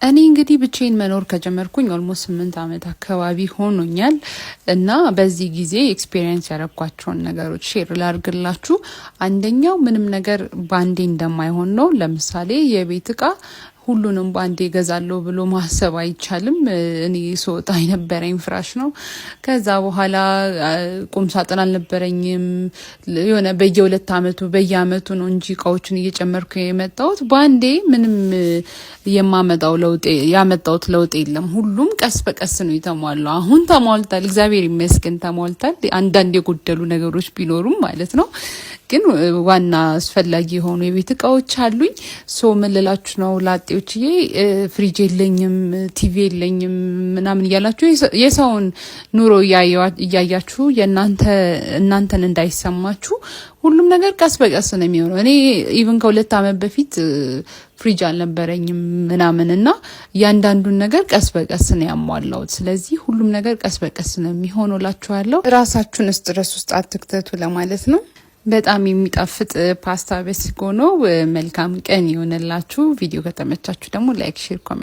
እኔ እንግዲህ ብቻዬን መኖር ከጀመርኩኝ ኦልሞስት 8 አመት አካባቢ ሆኖኛል እና በዚህ ጊዜ ኤክስፒሪየንስ ያረኳቸውን ነገሮች ሼር ላርግላችሁ። አንደኛው ምንም ነገር ባንዴ እንደማይሆን ነው። ለምሳሌ የቤት እቃ ሁሉንም ባንዴ ገዛለሁ ብሎ ማሰብ አይቻልም። እኔ ሶጣ የነበረኝ ፍራሽ ነው። ከዛ በኋላ ቁም ሳጥን አልነበረኝም። የሆነ በየሁለት አመቱ በየአመቱ ነው እንጂ እቃዎችን እየጨመርኩ የመጣሁት ባንዴ ምንም ያመጣሁት ለውጥ የለም። ሁሉም ቀስ በቀስ ነው የተሟላው። አሁን ተሟልቷል፣ እግዚአብሔር ይመስገን ተሟልቷል። አንዳንድ የጎደሉ ነገሮች ቢኖሩም ማለት ነው። ግን ዋና አስፈላጊ የሆኑ የቤት እቃዎች አሉኝ። ምን ልላችሁ ነው ላጤዎችዬ፣ ፍሪጅ የለኝም፣ ቲቪ የለኝም ምናምን እያላችሁ የሰውን ኑሮ እያያችሁ እናንተን እንዳይሰማችሁ ሁሉም ነገር ቀስ በቀስ ነው የሚሆነው። እኔ ኢቭን ከ2 አመት በፊት ፍሪጅ አልነበረኝም ምናምንና ያንዳንዱን ነገር ቀስ በቀስ ነው ያሟላሁት። ስለዚህ ሁሉም ነገር ቀስ በቀስ ነው የሚሆነው ላችኋለሁ። ራሳችሁን ስትረስ ውስጥ አትክተቱ ለማለት ነው። በጣም የሚጣፍጥ ፓስታ በስጎ ነው። መልካም ቀን ይሆንላችሁ። ቪዲዮ ከተመቻችሁ ደግሞ ላይክ፣ ሼር፣ ኮሜንት